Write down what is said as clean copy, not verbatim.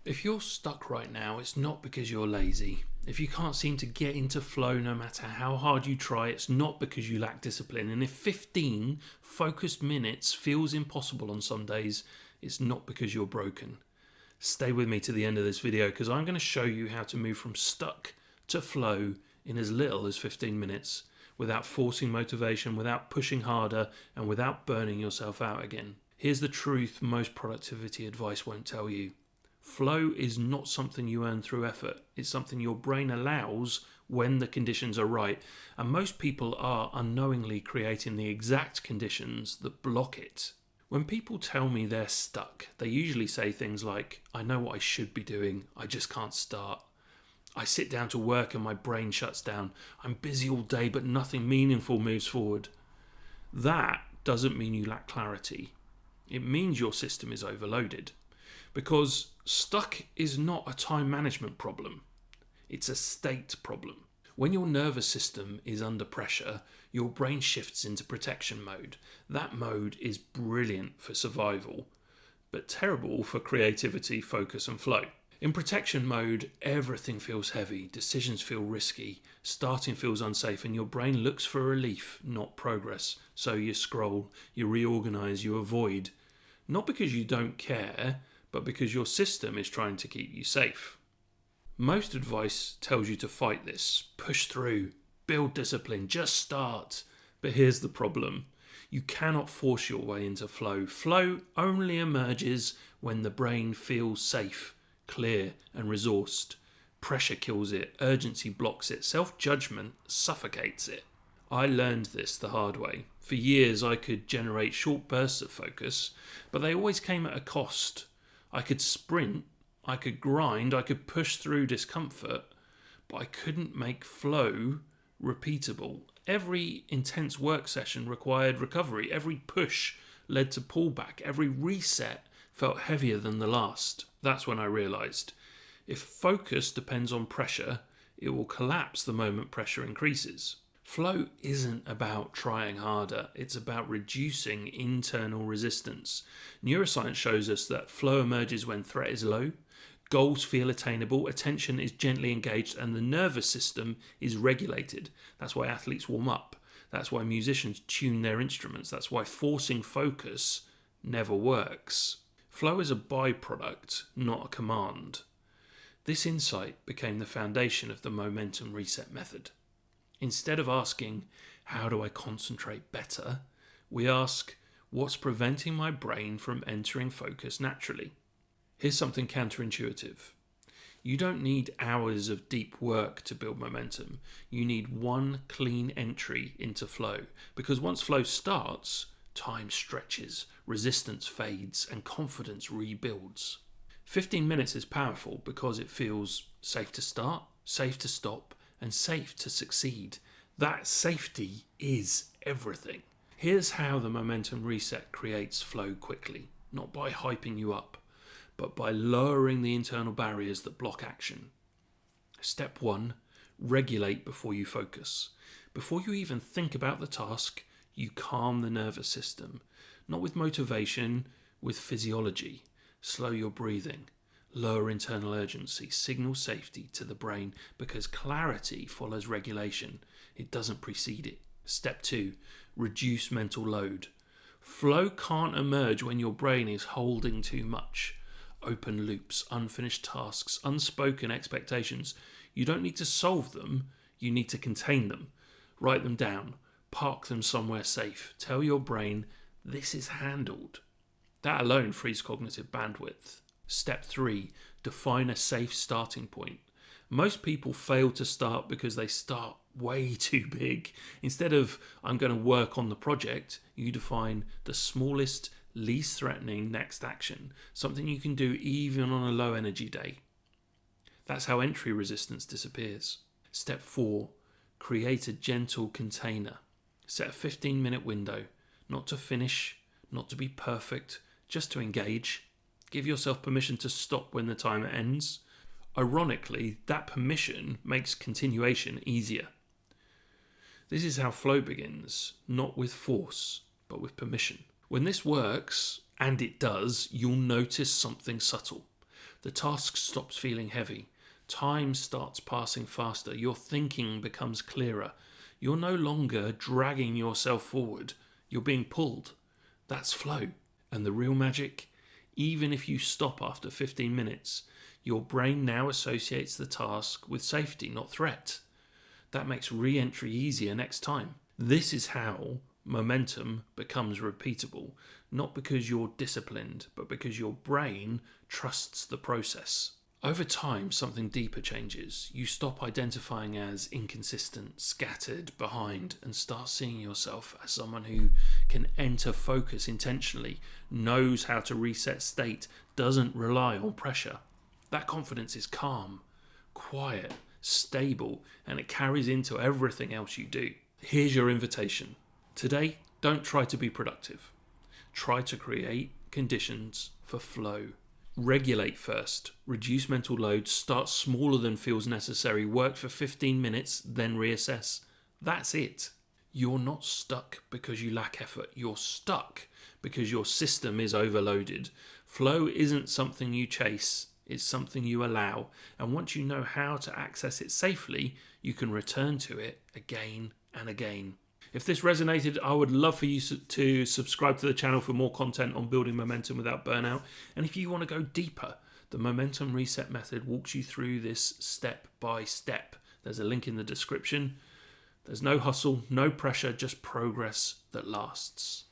If you're stuck right now, it's not because you're lazy. If you can't seem to get into flow no matter how hard you try, it's not because you lack discipline. And if 15 focused minutes feels impossible on some days, it's not because you're broken. Stay with me to the end of this video because I'm going to show you how to move from stuck to flow in as little as 15 minutes without forcing motivation, without pushing harder, and without burning yourself out again. Here's the truth most productivity advice won't tell you. Flow is not something you earn through effort. It's something your brain allows when the conditions are right. And most people are unknowingly creating the exact conditions that block it. When people tell me they're stuck, they usually say things like, I know what I should be doing, I just can't start. I sit down to work and my brain shuts down. I'm busy all day but nothing meaningful moves forward. That doesn't mean you lack clarity. It means your system is overloaded. Because stuck is not a time management problem. It's a state problem. When your nervous system is under pressure, your brain shifts into protection mode. That mode is brilliant for survival, but terrible for creativity, focus, and flow. In protection mode, everything feels heavy, decisions feel risky, starting feels unsafe, and your brain looks for relief, not progress. So you scroll, you reorganize, you avoid. Not because you don't care, but because your system is trying to keep you safe. Most advice tells you to fight this, push through, build discipline, just start. But here's the problem. You cannot force your way into flow. Flow only emerges when the brain feels safe, clear, and resourced. Pressure kills it, urgency blocks it, self-judgment suffocates it. I learned this the hard way. For years I could generate short bursts of focus, but they always came at a cost. I could sprint, I could grind, I could push through discomfort, but I couldn't make flow repeatable. Every intense work session required recovery. Every push led to pullback. Every reset felt heavier than the last. That's when I realized if focus depends on pressure, it will collapse the moment pressure increases. Flow isn't about trying harder, it's about reducing internal resistance. Neuroscience shows us that flow emerges when threat is low, goals feel attainable, attention is gently engaged, and the nervous system is regulated. That's why athletes warm up. That's why musicians tune their instruments. That's why forcing focus never works. Flow is a byproduct, not a command. This insight became the foundation of the momentum reset method. Instead of asking, how do I concentrate better? We ask, what's preventing my brain from entering focus naturally? Here's something counterintuitive. You don't need hours of deep work to build momentum. You need one clean entry into flow. Because once flow starts, time stretches, resistance fades, and confidence rebuilds. 15 minutes is powerful because it feels safe to start, safe to stop, and safe to succeed. That safety is everything. Here's how the momentum reset creates flow quickly, not by hyping you up, but by lowering the internal barriers that block action. Step 1, regulate before you focus. Before you even think about the task, you calm the nervous system, not with motivation, with physiology. Slow your breathing. Lower internal urgency, signal safety to the brain because clarity follows regulation. It doesn't precede it. Step 2, reduce mental load. Flow can't emerge when your brain is holding too much. Open loops, unfinished tasks, unspoken expectations. You don't need to solve them, you need to contain them. Write them down, park them somewhere safe. Tell your brain, this is handled. That alone frees cognitive bandwidth. Step 3, define a safe starting point. Most people fail to start because they start way too big. Instead of, I'm going to work on the project, you define the smallest, least threatening next action, something you can do even on a low energy day. That's how entry resistance disappears. Step 4, create a gentle container. Set a 15-minute window, not to finish, not to be perfect, just to engage. Give yourself permission to stop when the timer ends. Ironically, that permission makes continuation easier. This is how flow begins, not with force, but with permission. When this works, and it does, you'll notice something subtle. The task stops feeling heavy. Time starts passing faster. Your thinking becomes clearer. You're no longer dragging yourself forward. You're being pulled. That's flow. And the real magic? Even if you stop after 15 minutes, your brain now associates the task with safety, not threat. That makes re-entry easier next time. This is how momentum becomes repeatable, not because you're disciplined, but because your brain trusts the process. Over time, something deeper changes. You stop identifying as inconsistent, scattered, behind, and start seeing yourself as someone who can enter focus intentionally, knows how to reset state, doesn't rely on pressure. That confidence is calm, quiet, stable, and it carries into everything else you do. Here's your invitation. Today, don't try to be productive. Try to create conditions for flow. Regulate first. Reduce mental load. Start smaller than feels necessary. Work for 15 minutes, then reassess. That's it. You're not stuck because you lack effort. You're stuck because your system is overloaded. Flow isn't something you chase. It's something you allow. And once you know how to access it safely, you can return to it again and again. If this resonated, I would love for you to subscribe to the channel for more content on building momentum without burnout. And if you want to go deeper, the Momentum Reset Method walks you through this step by step. There's a link in the description. There's no hustle, no pressure, just progress that lasts.